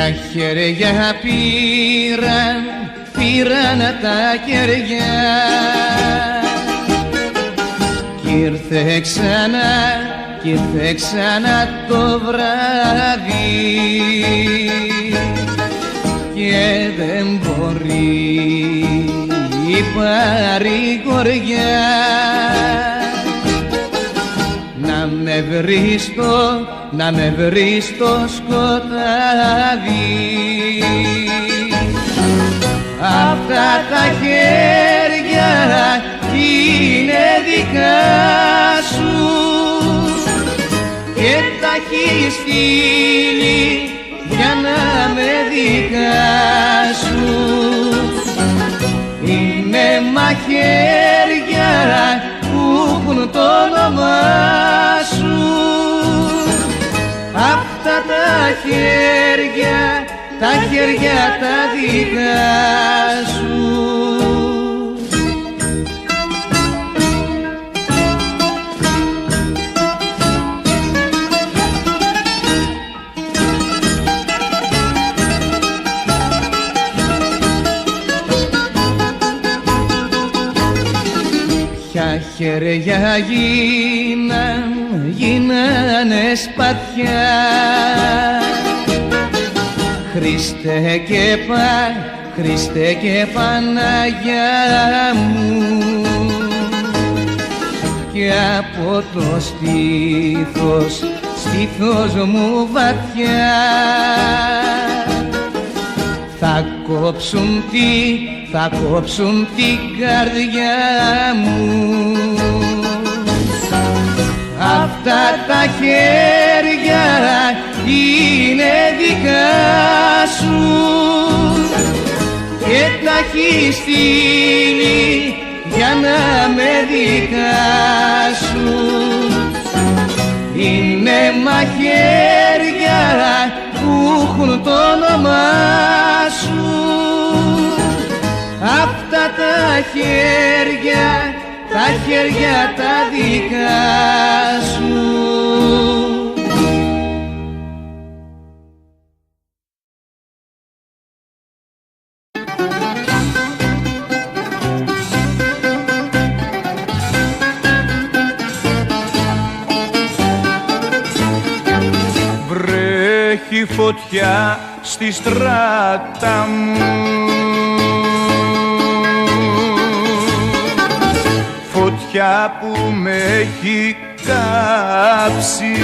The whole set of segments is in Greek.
χέρια πήραν τα κεριά κι ήρθε ξανά το βράδυ και δεν μπορεί η παρηγοριά να με βρει στο σκοτάδι. Αυτά τα χέρια είναι δικά σου και τα έχει στείλει για να με δικά σου. Είναι μαχαίρια που έχουν το όνομά σου. Αυτά τα χέρια τα δικά σου. Ποια χέρια γίνανε σπαθιά, Χριστέ και Παναγιά μου, και από το στήθος μου βαθιά θα κόψουν την καρδιά μου. Αυτά τα χέρια είναι δικά σου και τα έχει στείλει για να με δικά σου. Είναι μαχαίρια που έχουν το όνομά σου. Αυτά τα χέρια τα δικά σου. Βρέχει φωτιά στη στράτα μου, φωτιά που με έχει κάψει.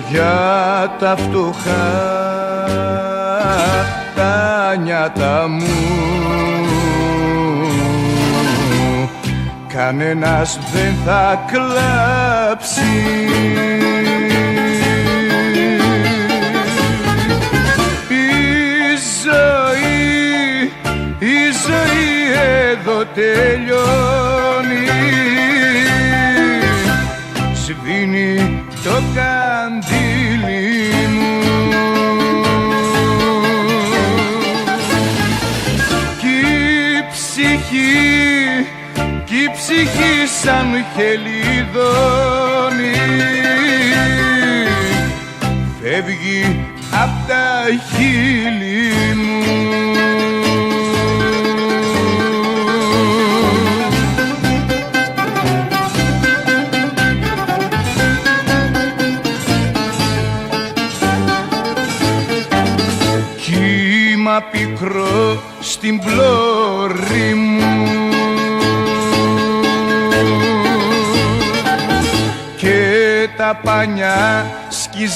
Για τα φτωχά τα νιάτα μου κανένας δεν θα κλάψει. Η ζωή εδώ τελειώνει, σβήνει το καντήλι μου κι η ψυχή σαν χελιδόνι φεύγει απ' τα χείλη μου. Κύμα πικρό στην πλώρη μου και τα πανιά σκισμένα,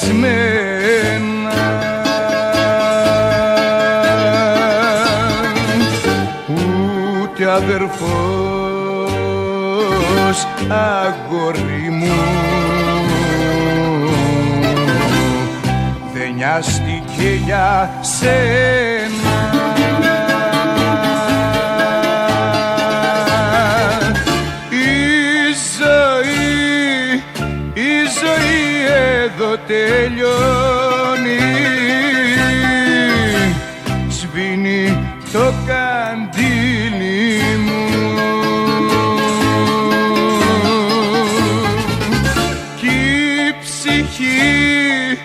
ούτε αδερφός αγόρι μου δεν νοιάστηκε για σένα. Η ζωή εδώ τελειώνει, σβήνει το καντήλι μου κι η ψυχή ψυχή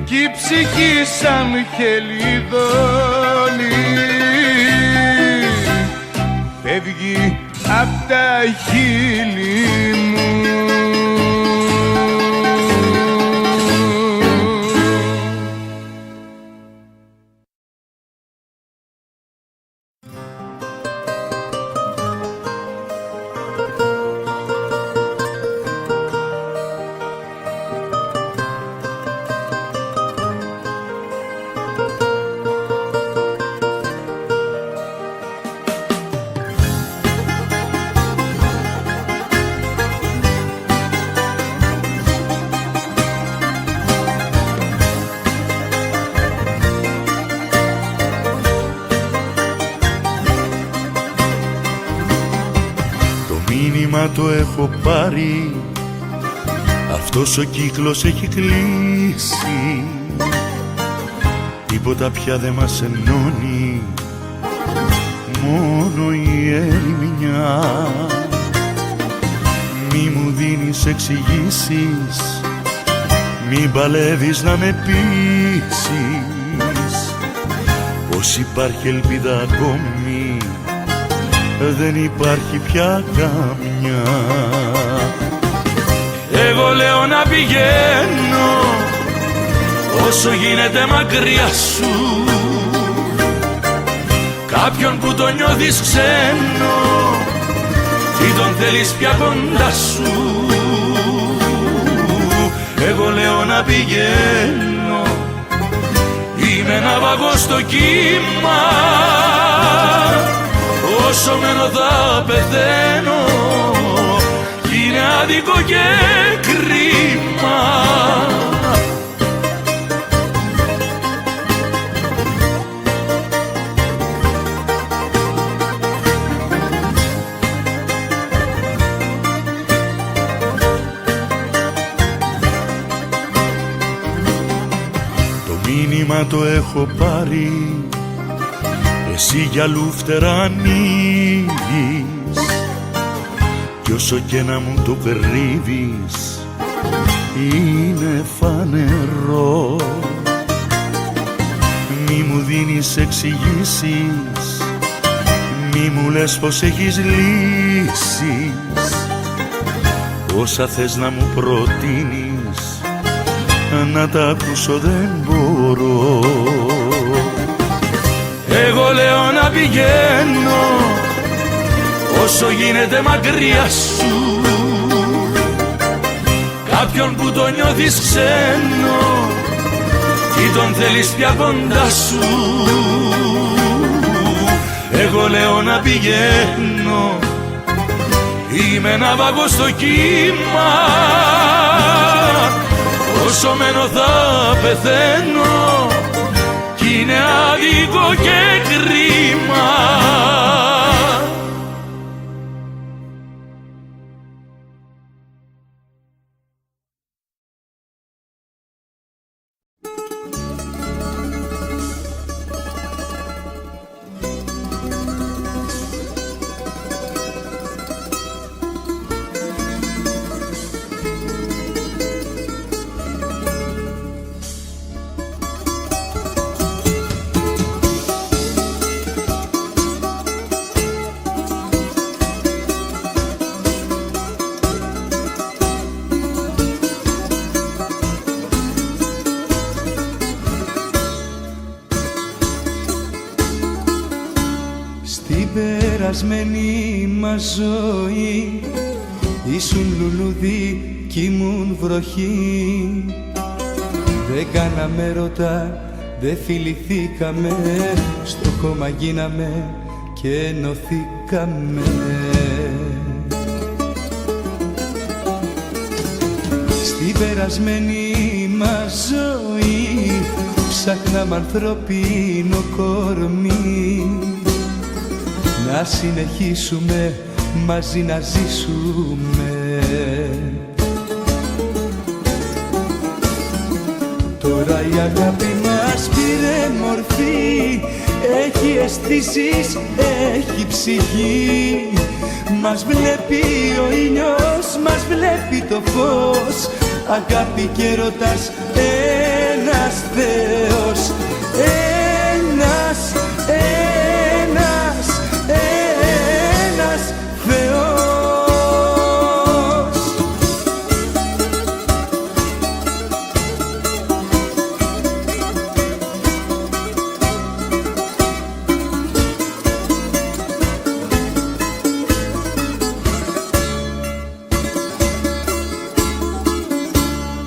κι η ψυχή σαν χελιδόνι φεύγει απ' τα χείλη μου. Το έχω πάρει, αυτός ο κύκλος έχει κλείσει. Τίποτα πια δεν μας ενώνει, μόνο η ερημιά. Μη μου δίνεις εξηγήσεις, μη παλεύεις να με πείσεις πως υπάρχει ελπίδα ακόμη, δεν υπάρχει πια καμιά. Εγώ λέω να πηγαίνω όσο γίνεται μακριά σου, κάποιον που το νιώθεις ξένο, τι τον θέλεις πια κοντά σου. Εγώ λέω να πηγαίνω, είμαι ένα βαγό στο κύμα, όσο μένω θα πεθαίνω κι είναι άδικο και κρίμα. Το μήνυμα το έχω πάρει, εσύ για λούφτερα ανοίγεις κι όσο και να μου το κρύβεις είναι φανερό. Μη μου δίνεις εξηγήσεις, μη μου λες πως έχεις λύσεις, όσα θες να μου προτείνεις να τα ακούσω δεν μπορώ. Εγώ λέω να πηγαίνω όσο γίνεται μακριά σου, κάποιον που το νιώθεις ξένο, τι τον θέλεις πια κοντά σου. Εγώ λέω να πηγαίνω, είμαι ένα βαγό στο κύμα, όσο μένω θα πεθαίνω κι είναι άδικο και κρίμα. περασμένη μας ζωή ήσουν λουλούδι κι ήμουν βροχή. Δεν κάναμε ρωτά, δεν φιληθήκαμε, στο χώμα γίναμε και ενωθήκαμε. Στην περασμένη μας ζωή ψάχναμε ανθρώπινο κορμί, να συνεχίσουμε μαζί να ζήσουμε. Τώρα η αγάπη μας πήρε μορφή, έχει αισθήσεις, έχει ψυχή. Μας βλέπει ο ήλιος, μας βλέπει το φως, αγάπη και έρωτας, ένας Θεός. Ένας Θεός.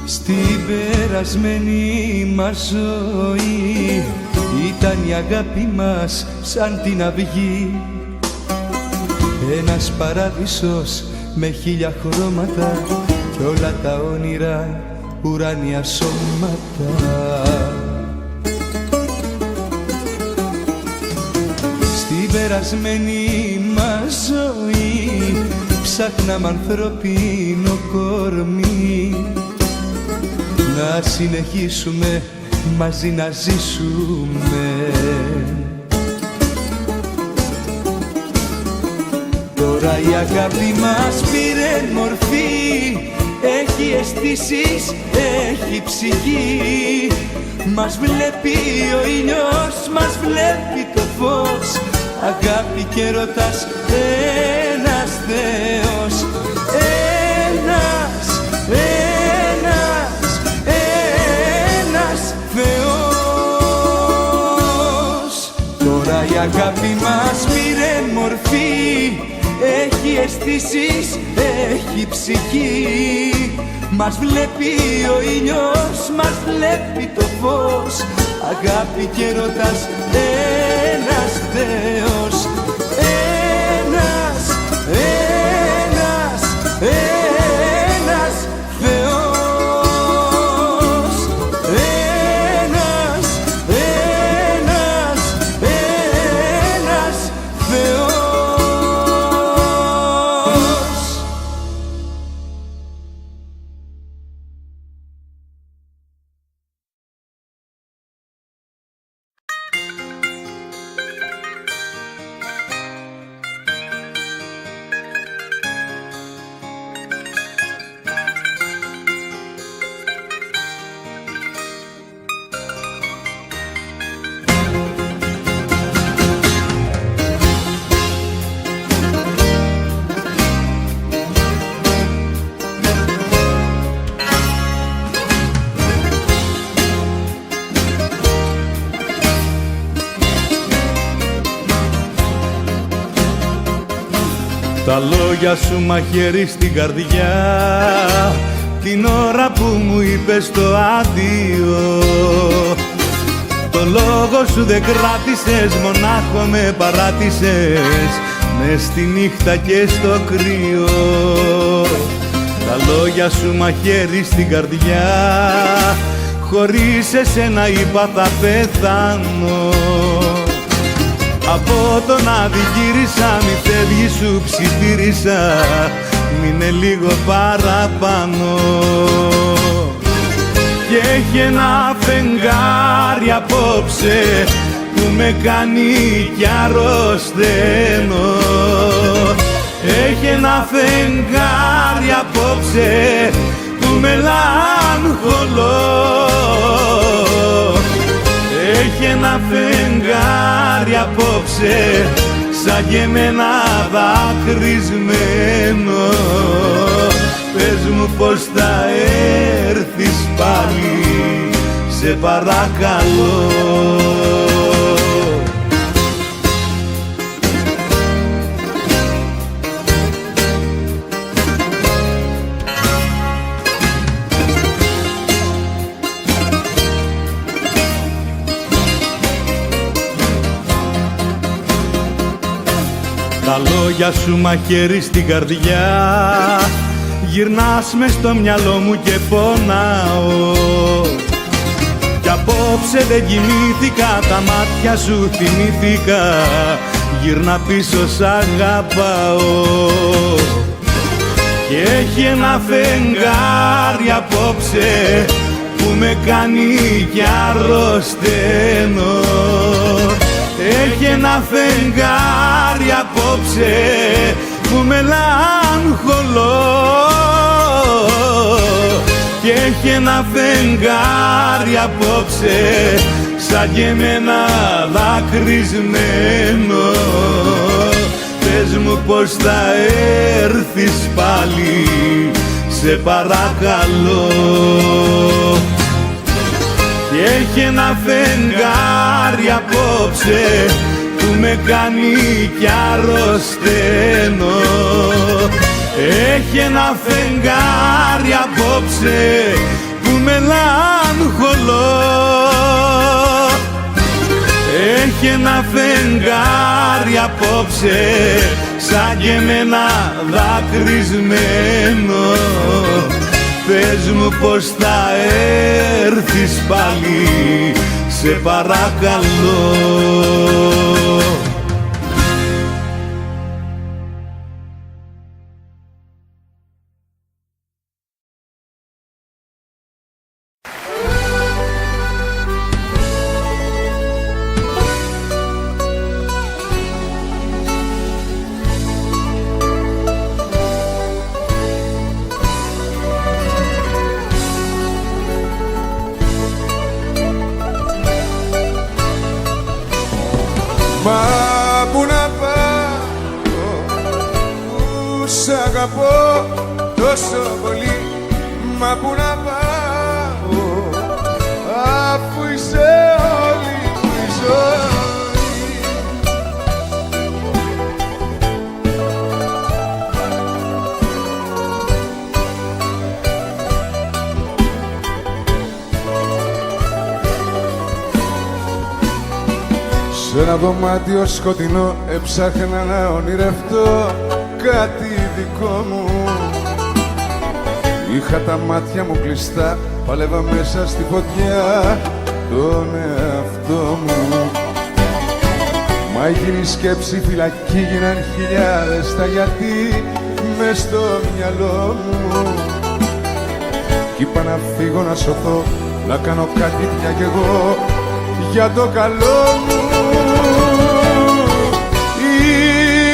Στην περασμένη μας ζωή ήταν η αγάπη μας σαν την αυγή, ένας παράδεισος με 1000 χρώματα κι όλα τα όνειρα ουράνια σώματα. Στην περασμένη μας ζωή ψάχναμε ανθρώπινο κορμί, να συνεχίσουμε μαζί να ζήσουμε. Τώρα η αγάπη μας πήρε μορφή, έχει αισθήσεις, έχει ψυχή. Μας βλέπει ο ήλιος, μας βλέπει το φως, αγάπη και έρωτας, ένας Θεός. Ένας Θεός. Τώρα η αγάπη μας πήρε μορφή, έχει αισθήσεις, έχει ψυχή. Μας βλέπει ο ήλιος, μας βλέπει το φως, αγάπη και έρωτας, ένας Θεός. Ένας Θεός. Ένας Θεός. Τα λόγια σου μαχαίρι στην καρδιά, την ώρα που μου είπες το αντίο. Το λόγο σου δεν κράτησες, μονάχο με παράτησες, μες στη νύχτα και στο κρύο. Τα λόγια σου μαχαίρι στην καρδιά, χωρίς εσένα είπα θα πεθάνω. Από τον αδικήρισα, μη φεύγει σου ψιθύρισα, μείνε λίγο παραπάνω. Και έχει ένα φεγγάρι απόψε που με κάνει κι αρρωσταίνω. Έχει ένα φεγγάρι απόψε που μελαγχολώ. Έχει ένα φεγγάρι απόψε σαν και εμένα δακρυσμένο. Πες μου πως θα έρθεις πάλι, σε παρακαλώ. Τα λόγια σου μαχαίρι στην καρδιά, γυρνάς μες στο μυαλό μου και πονάω. Κι απόψε δεν κοιμήθηκα, τα μάτια σου θυμήθηκα, γυρνά πίσω σ' αγαπάω. Και έχει ένα φεγγάρι απόψε που με κάνει κι αρρωσταίνω. Έχει ένα φεγγάρι απόψε που μελαγχολώ. Και Έχει ένα φεγγάρι απόψε σαν και εμένα δακρυσμένο. Πες μου πως θα έρθεις πάλι, σε παρακαλώ. Και έχει ένα φεγγάρι απόψε που με κάνει κι αρρωσταίνω. Έχει ένα φεγγάρι απόψε που μελαγχολώ. Έχει ένα φεγγάρι απόψε σαν και εμένα δακρυσμένο. Πες μου πως θα έρθεις πάλι, σε παρακαλώ. Μα πού να πάω, που σ' αγαπώ τόσο πολύ. Μα πού να πάω, αφού είσαι όλη μου η ζωή. Σ' ένα δωμάτιο σκοτεινό έψαχνα να ονειρευτώ κάτι δικό μου. Είχα τα μάτια μου κλειστά, παλεύα μέσα στη φωτιά τον εαυτό μου. Μα έγινε η σκέψη φυλακή, γίναν χιλιάδες τα γιατί μες στο μυαλό μου. Κι είπα να φύγω να σωθώ, να κάνω κάτι πια κι εγώ για το καλό μου.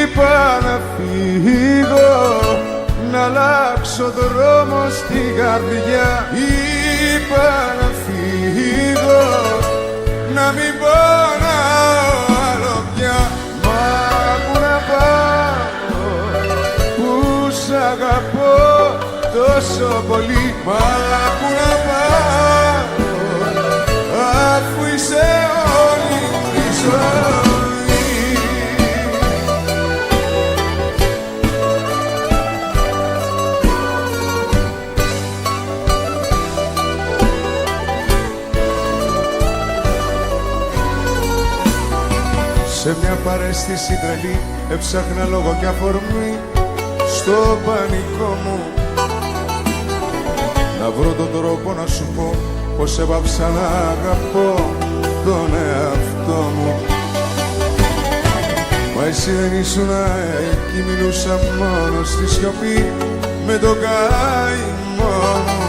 Είπα να φύγω, να αλλάξω δρόμο στην καρδιά. Είπα να φύγω, να μην πονάω άλλο πια. Μα πού να πάω, που σ' αγαπώ τόσο πολύ. Μα πού να πάω, αφού είσαι όλη μου η ζωή. Σε μια παρέστηση τρελή έψαχνα λόγο και αφορμή στο πανικό μου. Να βρω τον τρόπο να σου πω πως έπαψα να αγαπώ τον εαυτό μου. Μα εσύ δεν ήσουν εκεί, μιλούσα μόνο στη σιωπή με τον καημό μου.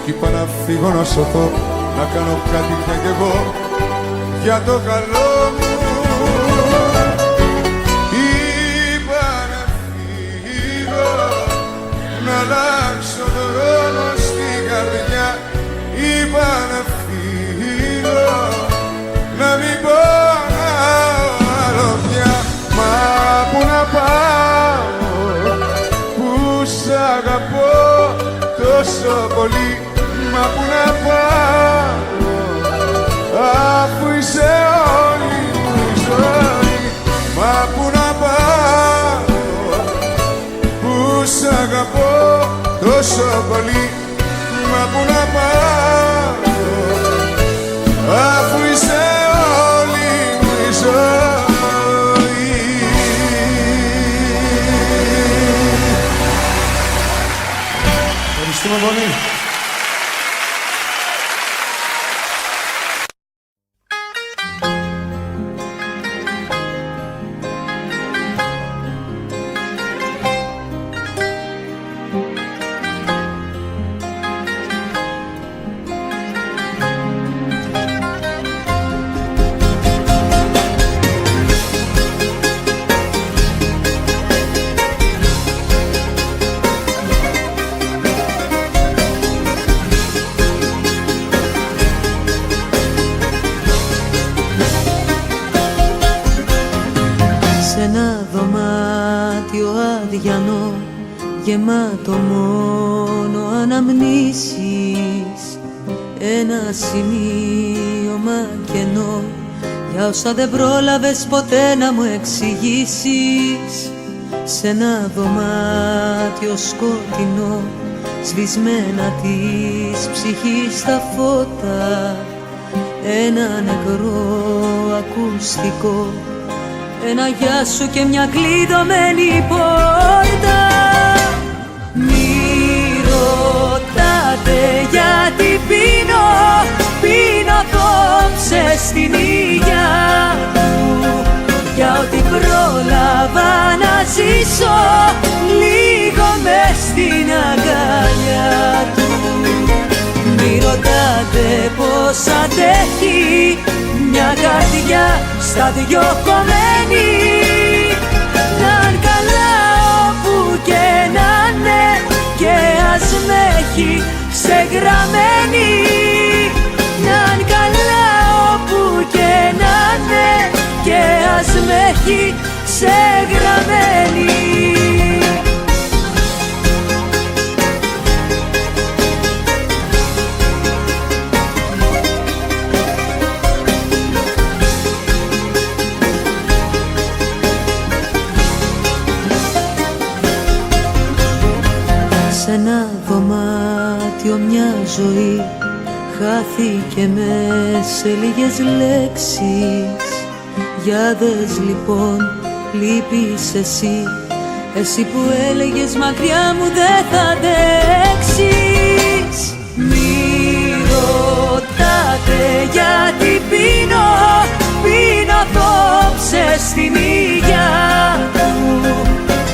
Κι είπα να φύγω να σωθώ, να κάνω κάτι πια κι εγώ για το καλό μου. Είπα να φύγω, να αλλάξω δρόμο στην καρδιά. Είπα να φύγω, να μην πονάω άλλο πια. Μα πού να πάω, που σ' αγαπώ τόσο πολύ. Μα πού να πάω, αφού είσαι όλη μου η ζωή. Μα πού να πάω, που σ' αγαπώ τόσο πολύ. Μα πού να πάω, αφού είσαι όλη μου η ζωή. Ευχαριστούμε πολύ. το μόνο αναμνήσεις, ένα σημείωμα κενό για όσα δεν πρόλαβες ποτέ να μου εξηγήσεις. Σ' ένα δωμάτιο σκοτεινό, σβησμένα της ψυχής τα φώτα, ένα νεκρό ακουστικό, ένα γεια σου και μια κλειδωμένη πόρτα. Μη ρωτάτε γιατί πίνω, πίνω απόψε στην υγειά μου, για ό,τι πρόλαβα να ζήσω λίγο μες στην αγκαλιά του. Μη ρωτάτε πως αντέχει μια καρδιά στα δυο κομμένη, να'ν καλά όπου και να είναι και ας με έχει ξεγραμμένη. Να'ν καλά όπου και να είναι και ας με έχει ξεγραμμένη. Σ' ένα δωμάτιο μια ζωή χάθηκε μες σε λίγες λέξεις. Για δες λοιπόν, λείπεις εσύ, εσύ που έλεγες μακριά μου δεν θα αντέξεις. Μη ρωτάτε γιατί πίνω, πίνω απόψε στην υγειά μου,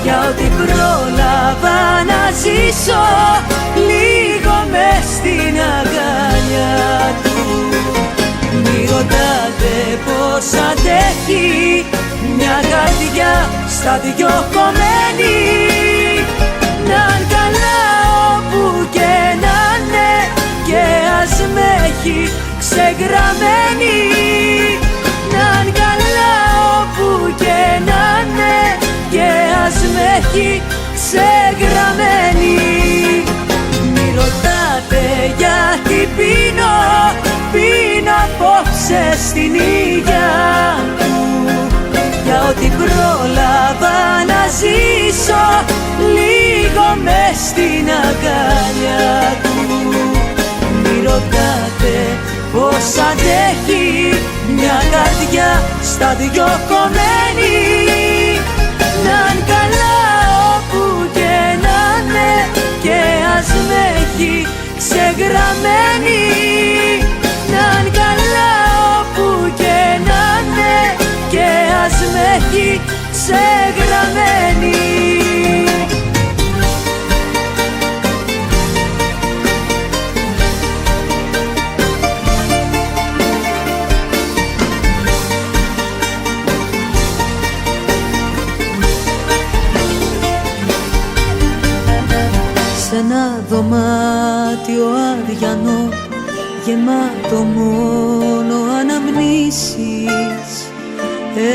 για ό,τι πρόλαβα να ζήσω λίγο μες στην αγκαλιά του. Μη ρωτάτε πως αντέχει μια καρδιά στα δυο κομμένη, να'ν καλά όπου και να είναι και ας με έχει ξεγραμμένη. Να'ν καλά όπου και να είναι και ας με έχει ξεγραμμένη. Μη ρωτάτε γιατί πίνω, πίνω απόψε στην υγειά μου, για ό,τι πρόλαβα να ζήσω λίγο μες στην αγκαλιά του. Μη ρωτάτε πως αντέχει μια καρδιά στα δυο κομμένη, να'ν καλά όπου και να είναι και ας με έχει ξεγραμμένη. Να'ν καλά όπου και να είναι και ας με έχει ξεγραμμένη. Σ' ένα δωμάτιο αδιανό, γεμάτο μόνο αναμνήσεις,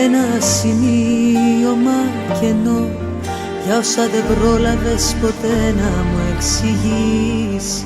ένα σημείωμα κενό για όσα δεν πρόλαβες ποτέ να μου εξηγήσεις.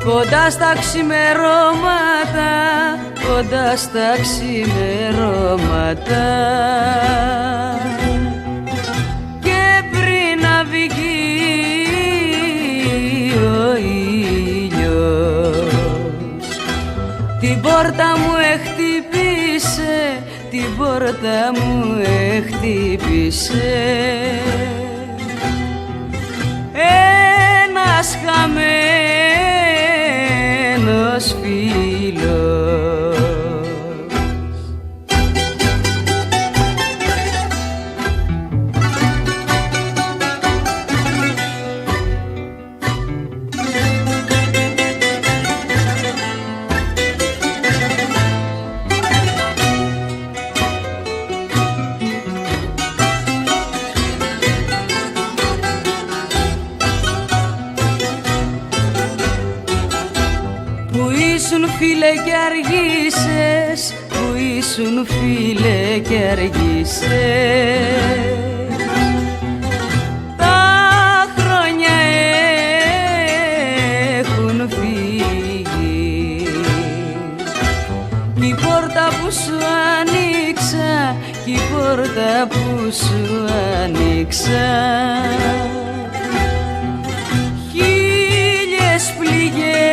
Κοντά στα ξημερώματα, κοντά στα ξημερώματα, και πριν να βγει ο ήλιος, την πόρτα μου χτύπησε, την πόρτα μου χτύπησε ένας χαμένος φίλος. φίλε και αργήσες, που ήσουν φίλε και αργήσες. Τα χρόνια έχουν φύγει κι η πόρτα που σου άνοιξα, κι η πόρτα που σου άνοιξα χίλιες πληγές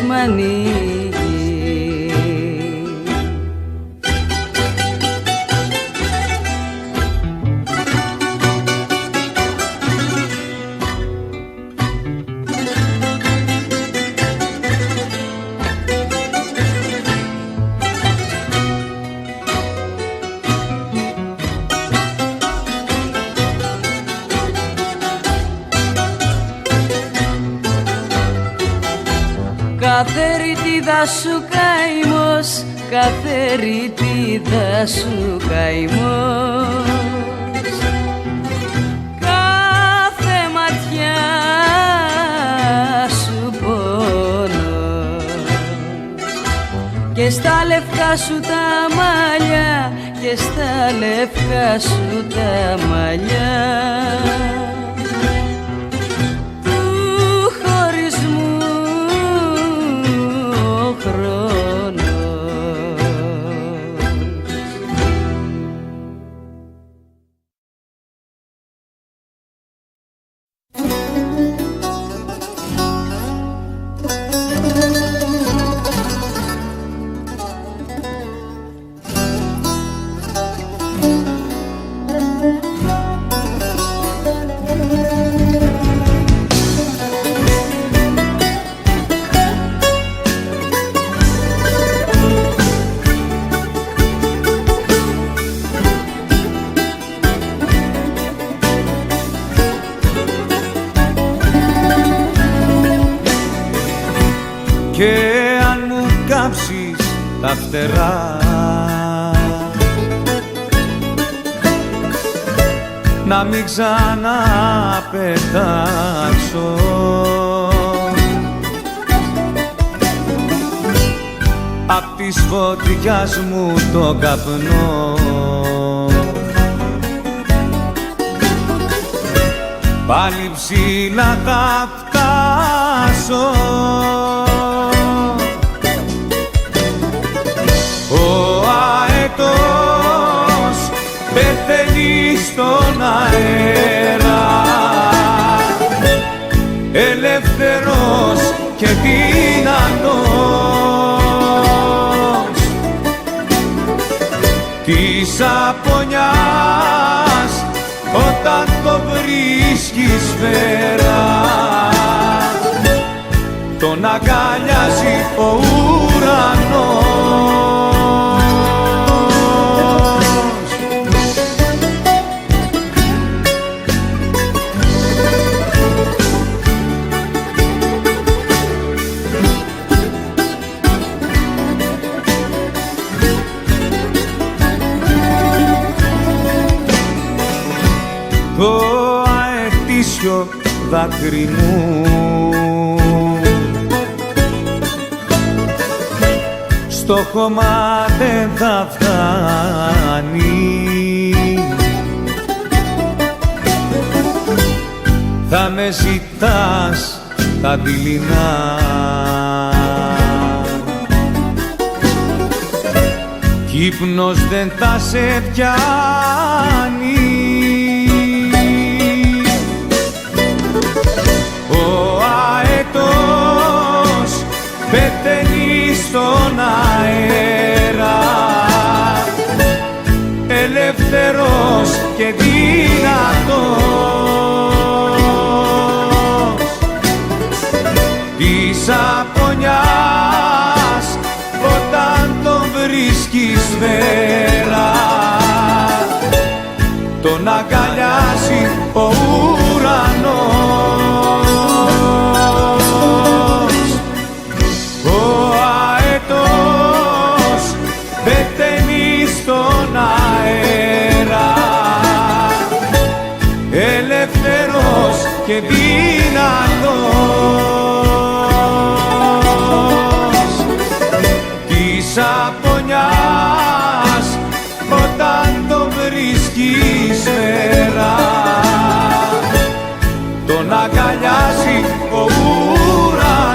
μ' ανοίγει. Κάθε ρητίδα σου καημός, κάθε ρητίδα σου καημός, κάθε ματιά σου πόνος, και στα λευκά σου τα μαλλιά, και στα λευκά σου τα μαλλιά και αν μου κάψεις τα φτερά να μην ξαναπετάξω απ' της φωτιάς μου το καπνό, πάλι ψηλά θα φτάσω. Ο αετός πεθαίνει στον αέρα, ελεύθερος και δυνατός της απονιάς όταν το βρίσκεις φέρα, τον αγκαλιάζει ο ουρανός. Το αετήσιο δάκρυ μου στο χώμα δεν θα φτάνει, θα με ζητάς τα δειλινά κι ύπνος δεν θα σε πιάνει. Ο αετός πεθαίνει στον αέρα, ελεύθερος και δυνατός της απονιάς όταν τον βρίσκεις μέρα, τον αγκαλιάζει ο ουρανός. Ο αετός πεθαίνει στον αέρα, ελεύθερος και δυνατός σαπονιάς όταν το βρίσκεις μέρα, τον αγκαλιάζει ο ουρανός.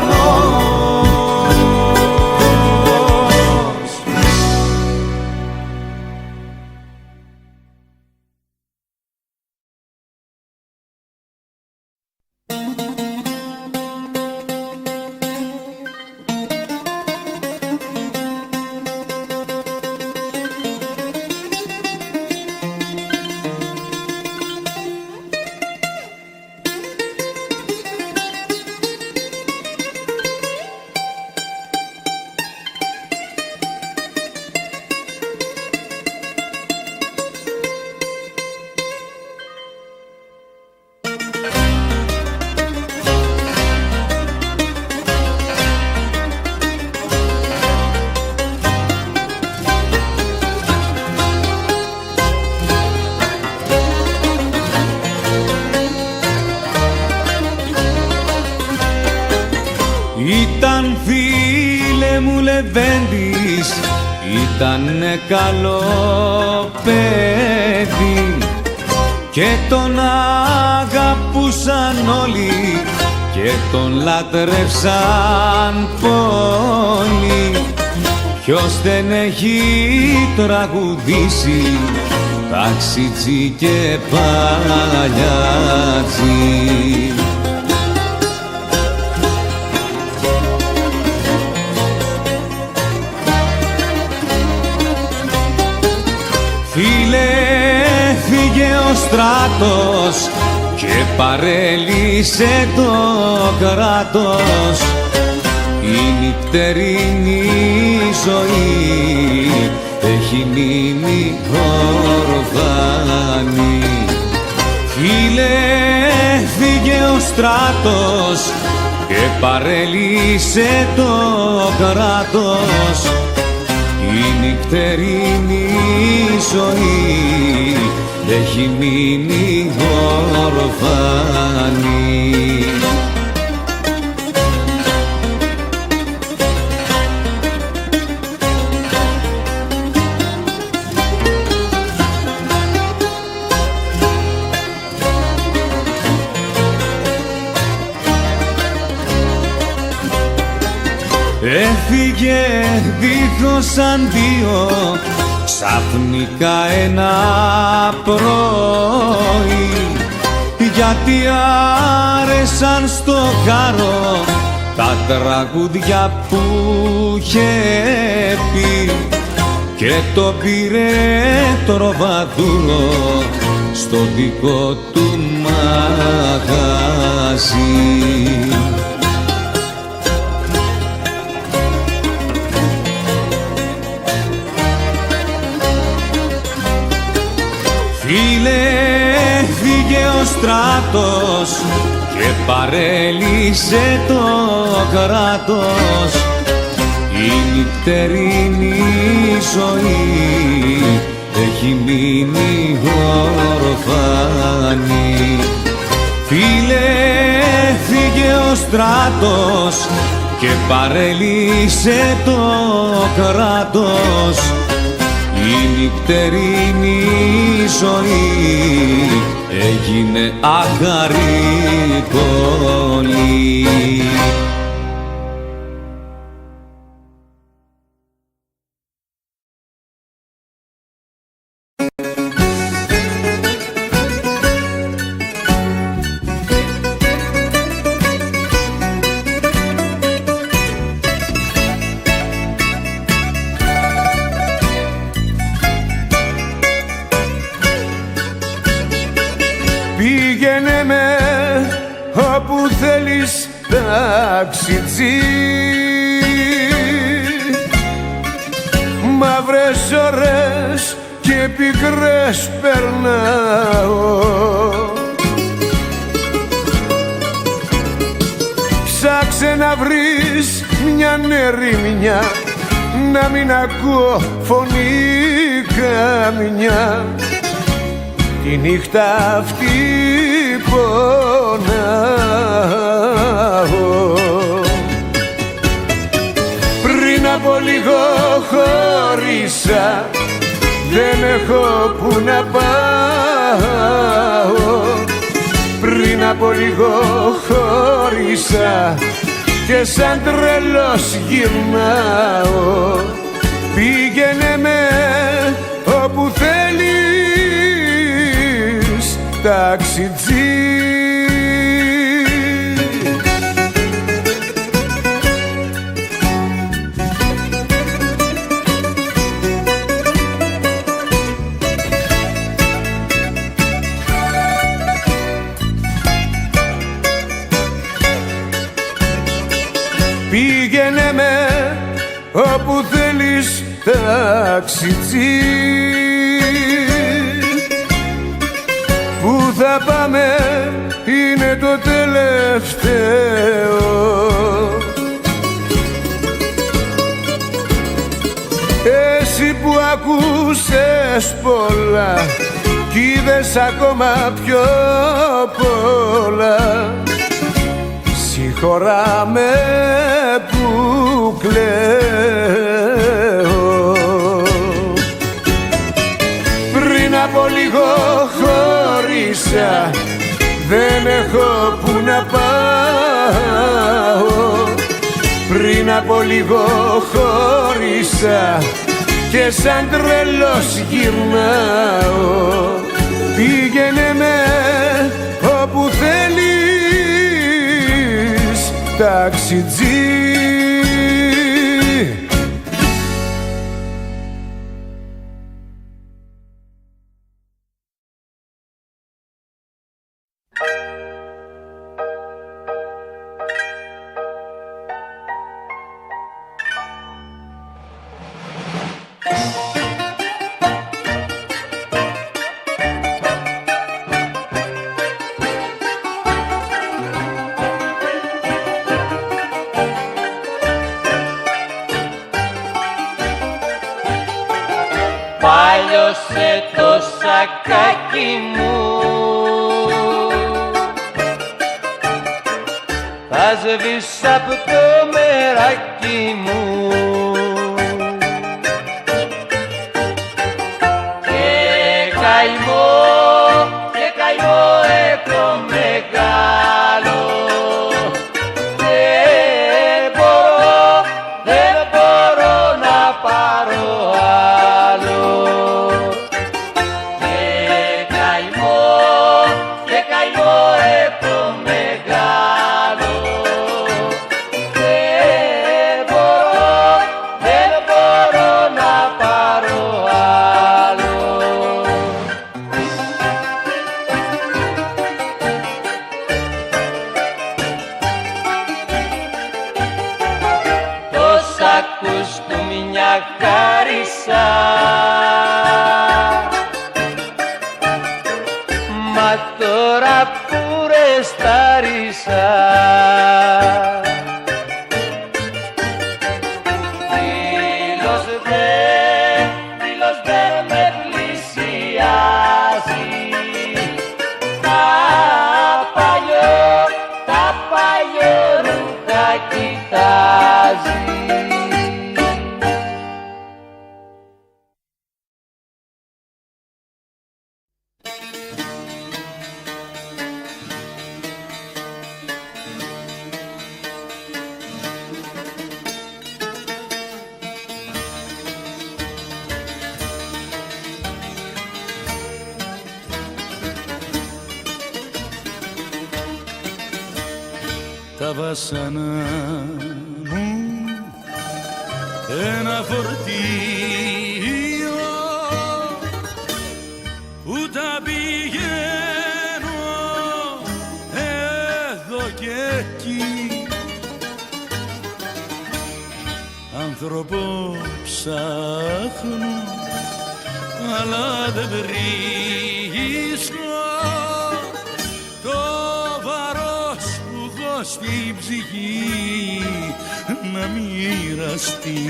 Ήταν φίλε μου λεβέντης, ήτανε καλό παιδί και τον αγαπούσαν όλοι και τον λατρεύσαν πολύ. Ποιος δεν έχει τραγουδήσει ταξιτζή και παλιατζή. Φίλε, φύγε ο στράτος και παρέλυσε το κράτος. Η νυχτερινή ζωή έχει μείνει ορφανή. Φίλε, φύγε ο στράτος και παρέλυσε το κράτος. Η νυχτερινή ζωή έχει μείνει ορφανή. Έφυγε δίχως αντίο ξαφνικά ένα πρωί, γιατί άρεσαν στο χάρο τα τραγούδια που είχε πει και το πήρε τροβαδούρο στο δικό του μαγαζί. Φίλε, φύγε ο στράτος και παρέλυσε το κράτος. Η νυχτερινή ζωή έχει μείνει ορφανή. Φίλε, φύγε ο στράτος και παρέλυσε το κράτος. Η νυχτερινή ζωή έγινε άχαρη κολλή. Πήγαινε με όπου θέλεις ταξιτζή, μαύρες ώρες και πικρές περνάω. Ψάξε να βρεις μια ερημιά, να μην ακούω φωνή καμιά. Τη νύχτα αυτή πονάω. Πριν από λίγο χώρισα, δεν έχω που να πάω. Πριν από λίγο χώρισα και σαν τρελός γυρνάω. Πήγαινε με όπου θέλεις, ταξιτζή. Πήγαινε με όπου θέλεις, ταξιτζή. Πού θα πάμε είναι το τελευταίο. Εσύ που ακούσες πολλά κι είδες ακόμα πιο πολλά, συγχωράμε που κλαίω. Πριν από λίγο χώρισα, δεν έχω που να πάω. Πριν από λίγο χώρισα και σαν τρελός γυρνάω. Πήγαινε με όπου θέλεις, ταξιτζή. Πάλιωσε το σακάκι μου, θα σβήσω απ' το μεράκι μου. Και καημό έχω μεγάλο. Δεν μπορώ να πάρω άλλο. Και καημό έχω μεγάλο. Δεν μπορώ να πάρω άλλο. Τόσα ακούς μια χάρισα, μα τώρα που ρεστάρισα. Φίλος δεν με πλησιάζει, τα παλιό ρούχα κοιτάζει. Τα βάσανα μου ένα φορτίο που τα πηγαίνω εδώ και εκεί. Άνθρωπο ψάχνω αλλά δεν βρίσκω το βαρός που έχω στην ψυχή να μοιραστεί.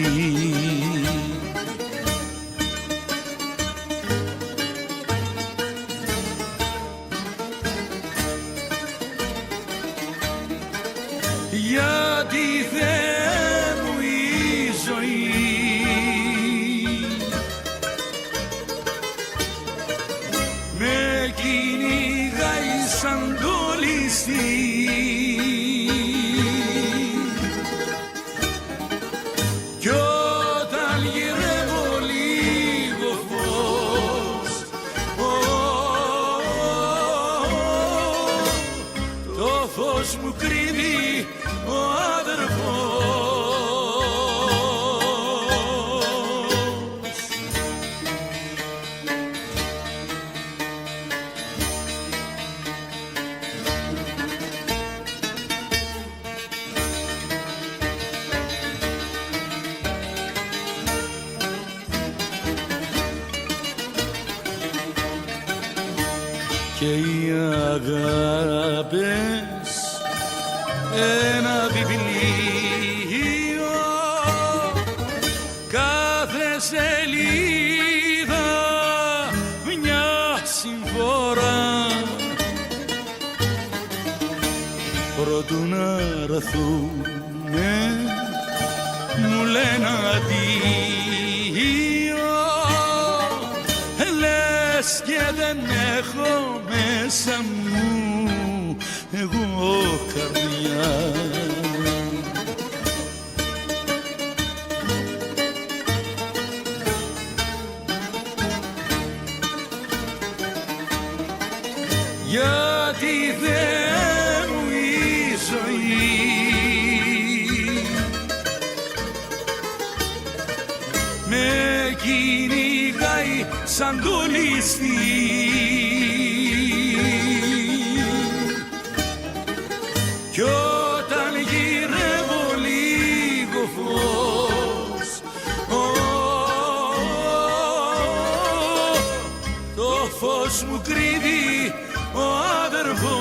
Γιατί Θεέ μου η ζωή σαν το ληστή. Κι όταν γυρεύω λίγο φως, το φως μου κρύβει ο αδερφός. Και οι αγάπες ένα βιβλίο, κάθε σελίδα μια συμφορά. Προτού να ραθούνε μου λένε αντίο, λες και δεν έχω μέσα μου εγώ καρδιά. Γιατί Θεέ μου η ζωή με κυνηγάει σαν το ληστή. Κι όταν γυρεύω λίγο φως, το φως μου κρύβει ο αδερφός.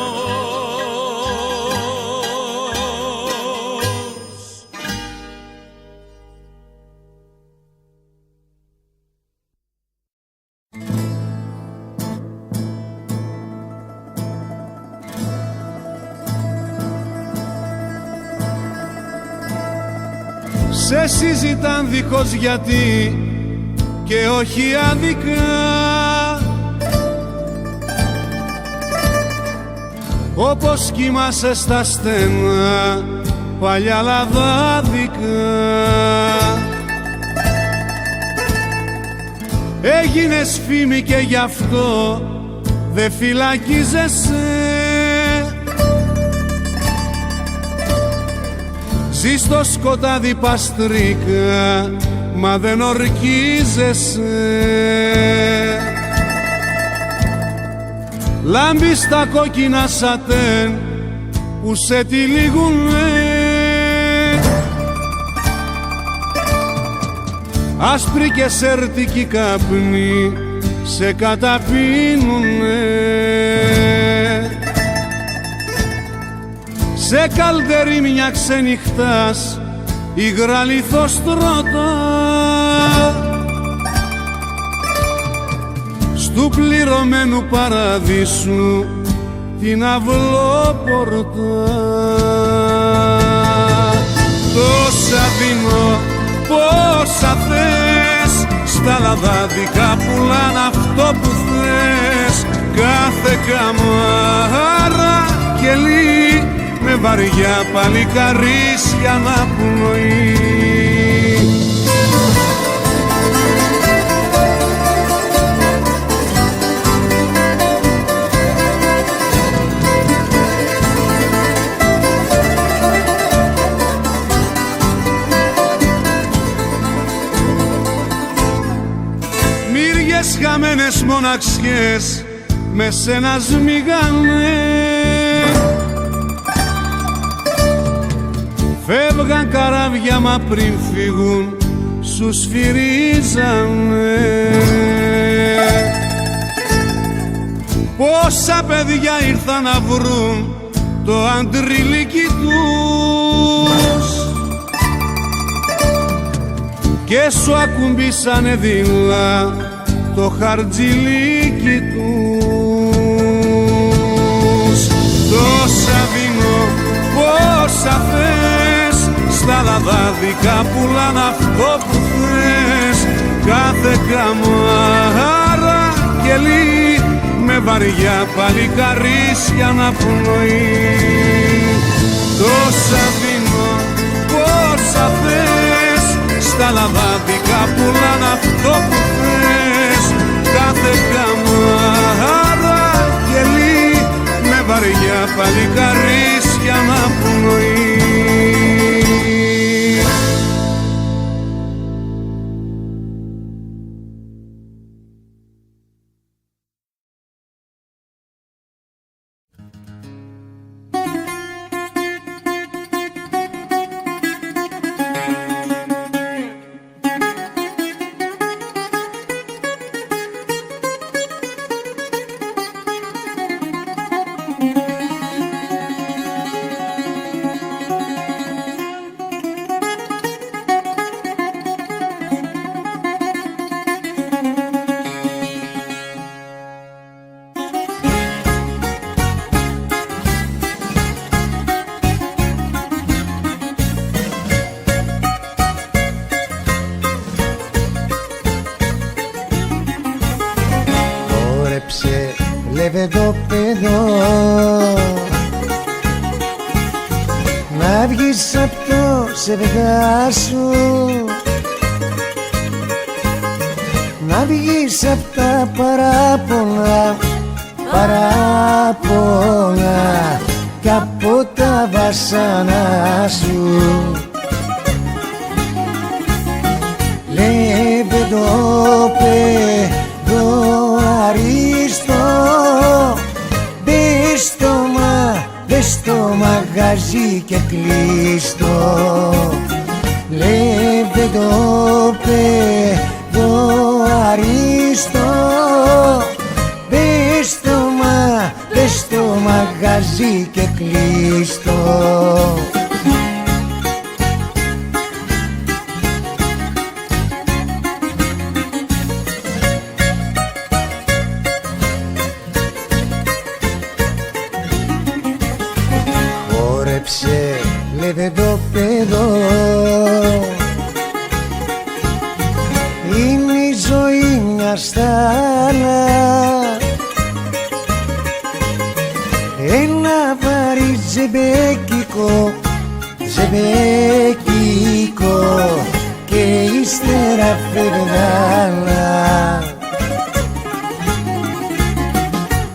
Σε συζητάν δίχως γιατί και όχι άδικα, όπως κοιμάσαι στα στενά παλιά λαδάδικα. Έγινες φήμη και γι' αυτό δε φυλακίζεσαι. Ζεις στο σκοτάδι παστρίκα, μα δεν ορκίζεσαι. Λάμπεις τα κόκκινα σατέν που σε τυλίγουνε, άσπρη και σερτική καπνή σε καταπίνουνε. Σε καλδερή μια ξενυχτάς υγρά λιθοστρώτα, στου πληρωμένου παραδείσου την αυλόπορτα. Τόσα δίνω, πόσα θες, στα λαδάδικα πουλάν αυτό που θες. Κάθε καμάρα κελί με βαριά παλικαρίσια αναπνοή. Μύριες χαμένες μοναξιές με σένα σμίγανε, φεύγαν καράβια μα πριν φύγουν σου σφυρίζανε. Πόσα παιδιά ήρθαν να βρουν το αντριλίκι τους και σου ακουμπήσανε δειλά το χαρτζιλίκι τους. Τόσα δίνω, πόσα θες, στα λαδάδικα πουλάν αυτό που θες. Κάθε καμάρα κελί με με βαριά παλικαρίσια να πνοεί. Τόσα δίνω, πόσα θες, στα λαδάδικα πουλάν αυτό που θες. Κάθε καμάρα γελί, με βαριά παλικαρίσια να πνοεί. Λεβεδόπεδο να βγεις απ' το σεβδά σου, να βγεις απ' τα παράπονα, παράπονα κι από τα βασανά σου. Λεβεδόπεδο αριστό, μπες στο μαγαζί και κλείστο. Λεβεδόπεδο αριστό, μπες στο μαγαζί και κλείστο. Λεβεδόπεδο είναι η ζωή μια στάλα, ένα βαρύ ζεμπέκικο, ζεμπέκικο και ύστερα φερδάλα.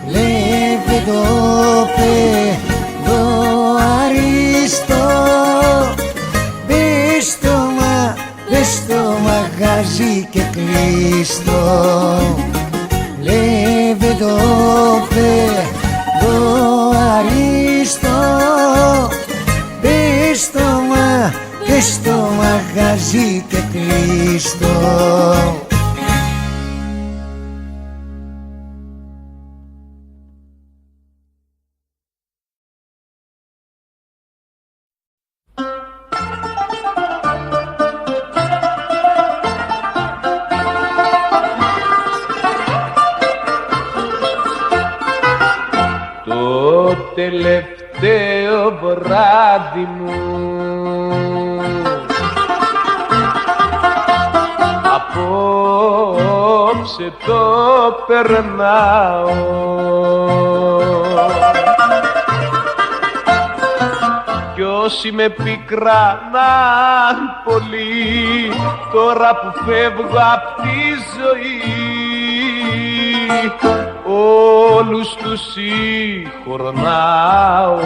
Λεβεδόπεδο αριστό, μπες στο μαγαζί και κλείστο. Λεβεδόπεδο αριστό, μπες στο μαγαζί και κλείστο. Τελευταίο βράδυ μου απόψε το περνάω, κι όσοι με πικράναν πολύ τώρα που φεύγω απ' τη ζωή, όλους τους συγχωρνάω.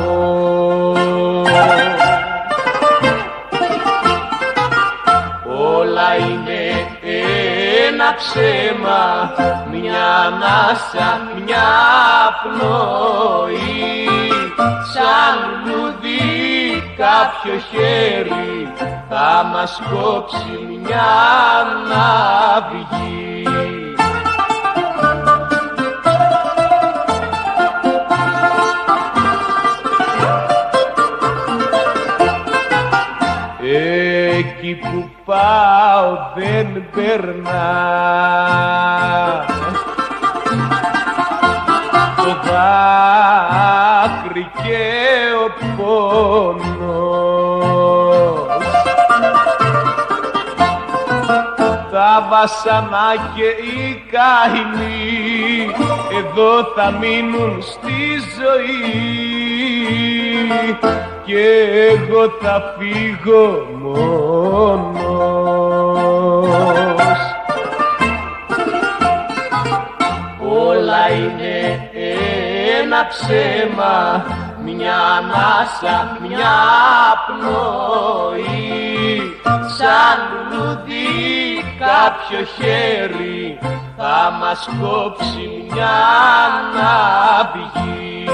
Όλα είναι ένα ψέμα, μια ανάσα, μια πνοή, σαν λουδί κάποιο χέρι θα μας κόψει μια ναυγή. Εκεί που πάω δεν περνά το δάκρυ και ο πόνος. Τα τα βασανά και οι καημοί εδώ θα μείνουν στη ζωή και εγώ θα φύγω μόνος. Όλα είναι ένα ψέμα, μια ανάσα, μια πνοή, σαν λουλούδι κάποιο χέρι θα μας κόψει μια ναυγή.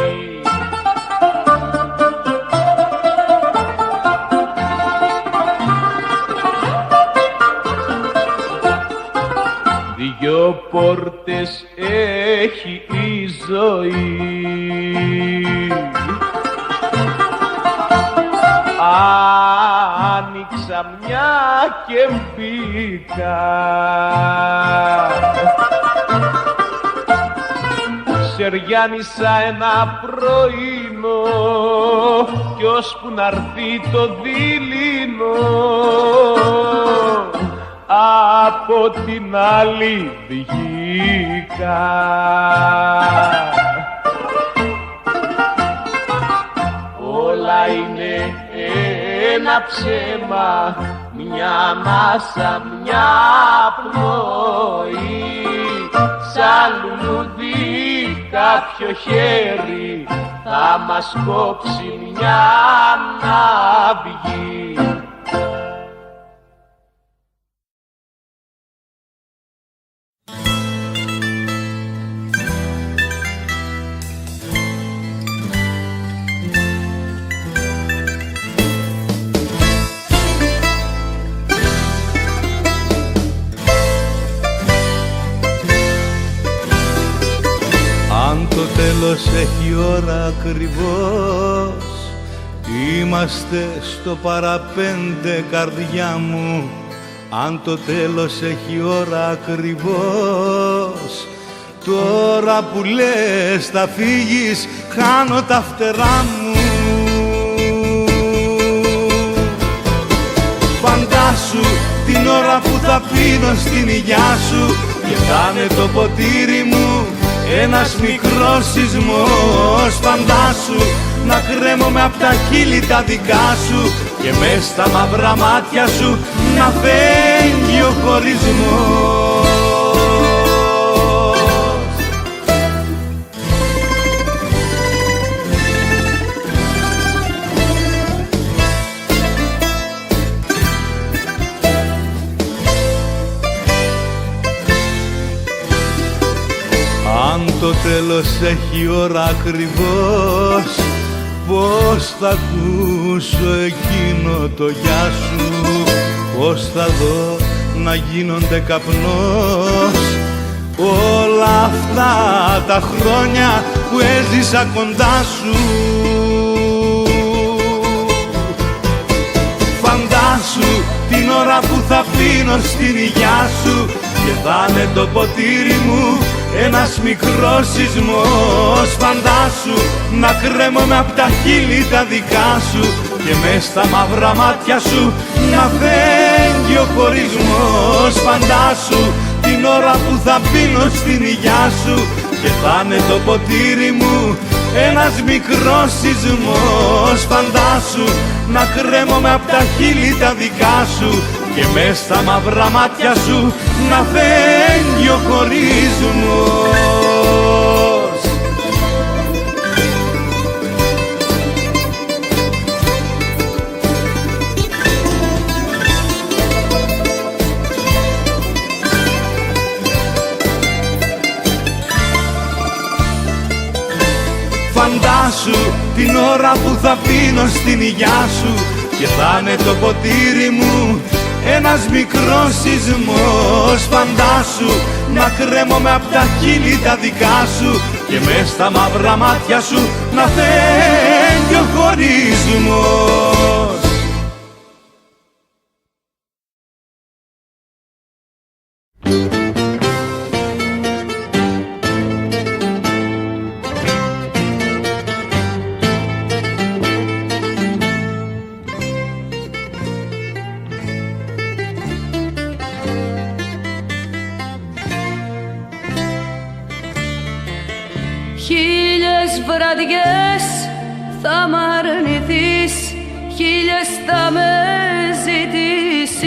Δυο πόρτες έχει η ζωή, άνοιξα μια και μπήκα, σεριάνισα ένα πρωινό κι ώσπου να'ρθεί το δειλινό από την άλλη βγήκα. Όλα είναι ένα ψέμα, μια μάσα, μια πνοή, σαν λουλούδι κάποιο χέρι θα μας κόψει μια ναυγή. Αν το τέλος έχει ώρα ακριβώς, είμαστε στο παραπέντε καρδιά μου. Αν το τέλος έχει ώρα ακριβώς, τώρα που λες θα φύγεις, χάνω τα φτερά μου. Φαντάσου την ώρα που θα πίνω στην υγειά σου και θα είναι το ποτήρι μου ένας μικρός σεισμός. Φαντάσου να κρέμομαι απ' τα χείλη τα δικά σου και μες στα μαύρα μάτια σου να φεύγει ο χωρισμός. Αν το τέλος έχει ώρα ακριβώς, πώς θα ακούσω εκείνο το γεια σου, πώς θα δω να γίνονται καπνός όλα αυτά τα χρόνια που έζησα κοντά σου. Φαντάσου την ώρα που θα πίνω στην υγειά σου και θα είναι το ποτήρι μου ένας μικρός σεισμός. Φαντάσου να κρέμομαι απ' τα χείλη τα δικά σου και μες στα μαύρα μάτια σου να φεύγει ο χωρισμός. Φαντάσου την ώρα που θα πίνω στην υγειά σου και θα είναι το ποτήρι μου ένας μικρός σεισμός. Φαντάσου να κρέμομαι απ' τα χείλη τα δικά σου και μες στα μαύρα μάτια σου να φεύγει ο χωρισμός. Φαντάσου την ώρα που θα πίνω στην υγειά σου και θα είναι το ποτήρι μου ένας μικρός σεισμός. Φαντάσου να κρέμομαι απ' τα χείλη τα δικά σου και μες στα μαύρα μάτια σου να φεύγει ο χωρισμός. Χίλιες βραδιές θα μ' αρνηθείς, χίλιες θα με ζητήσεις.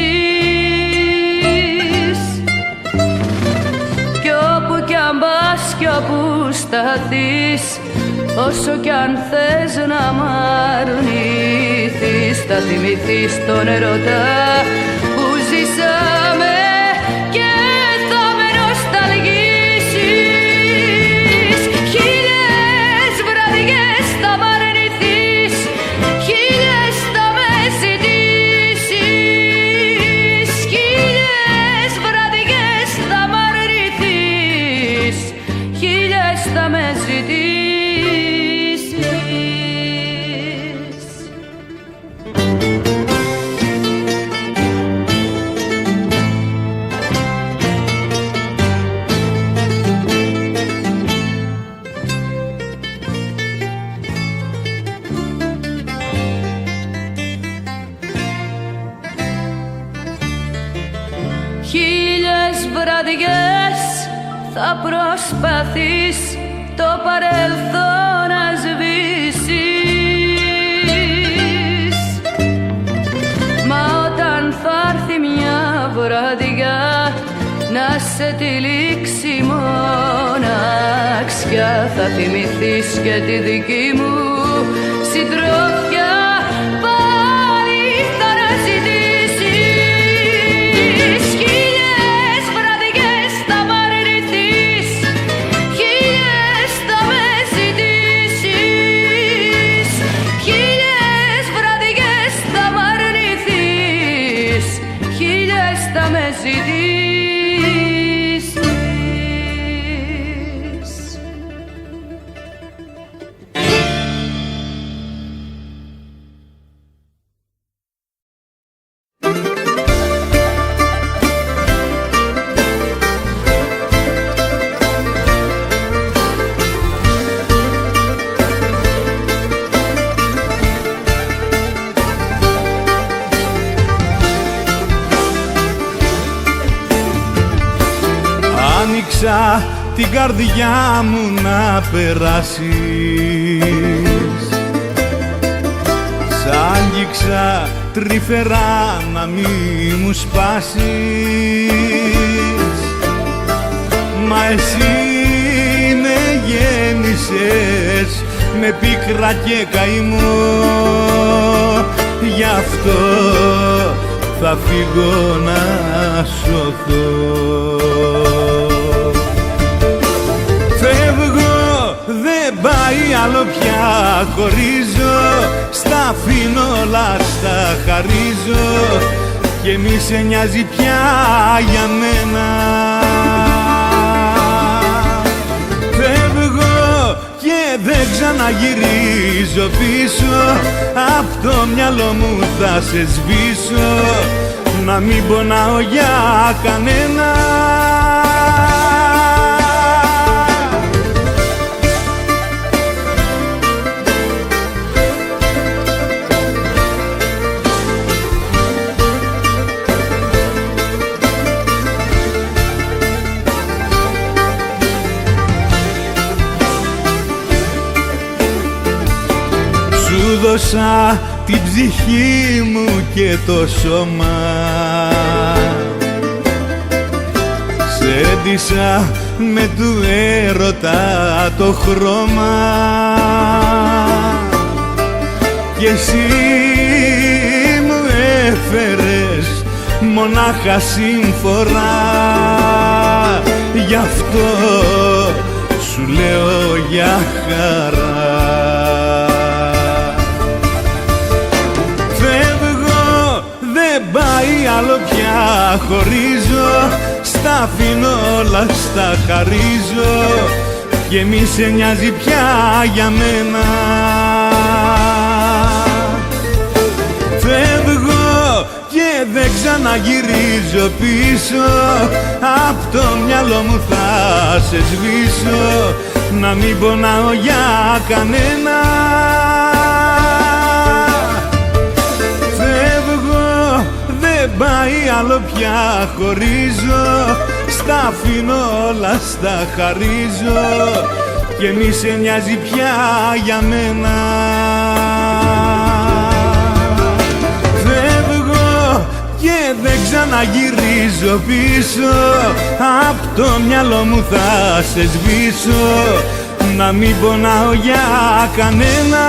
Κι όπου κι αν πας κι όπου σταθείς, όσο κι αν θες να μ' αρνηθείς, θα θυμηθείς τον ερωτά που ζήσαμε και θα με νοσταλγήσεις. Χίλιες βραδιές θα μ' αρνηθείς, χίλιες θα με ζητήσεις. Χίλιες βραδιές θα μ' αρνηθείς, χίλιες θα με ζητήσεις. Χίλιες βραδιές θα προσπαθείς το παρελθόν να σβήσεις. Μα όταν θα έρθει μια βραδιά να σε τυλίξει μοναξιά, θα θυμηθείς και τη δική μου συντροφιά. Πάλι θα αναζητήσεις. Χίλιες βραδιές θα μ' αρνηθείς, χίλιες θα με ζητήσεις. Χίλιες βραδιές θα μ' αρνηθείς, χίλιες θα με ζητήσεις. Άνοιξα την καρδιά μου να περάσεις, σ' άγγιξα τρυφερά να μη μου σπάσεις. Μα εσύ με γέννησες με πίκρα και καημό, γι' αυτό θα φύγω να σωθώ. Φεύγω, δεν πάει άλλο πια, χωρίζω, στα αφήνω όλα, στα χαρίζω και μη σε νοιάζει πια για μένα. Φεύγω και δεν ξαναγυρίζω πίσω, απ' το μυαλό μου θα σε σβήσω, να μην πονάω για κανένα. Σου δώσα την ψυχή μου και το σώμα, σε ντύσα με του έρωτα το χρώμα κι εσύ μου έφερες μονάχα σύμφορα, γι' αυτό σου λέω για χαρά. Δεν πάει άλλο πια, χωρίζω, στα αφήνω όλα, στα χαρίζω και μη σε νοιάζει πια για μένα. Φεύγω και δεν ξαναγυρίζω πίσω, απ' το μυαλό μου θα σε σβήσω, να μην πονάω για κανένα. Δεν πάει άλλο πια, χωρίζω, στα αφήνω όλα, στα χαρίζω και μη σε νοιάζει πια για μένα. Φεύγω και δεν ξαναγυρίζω πίσω, απ' το μυαλό μου θα σε σβήσω, να μην πονάω για κανένα.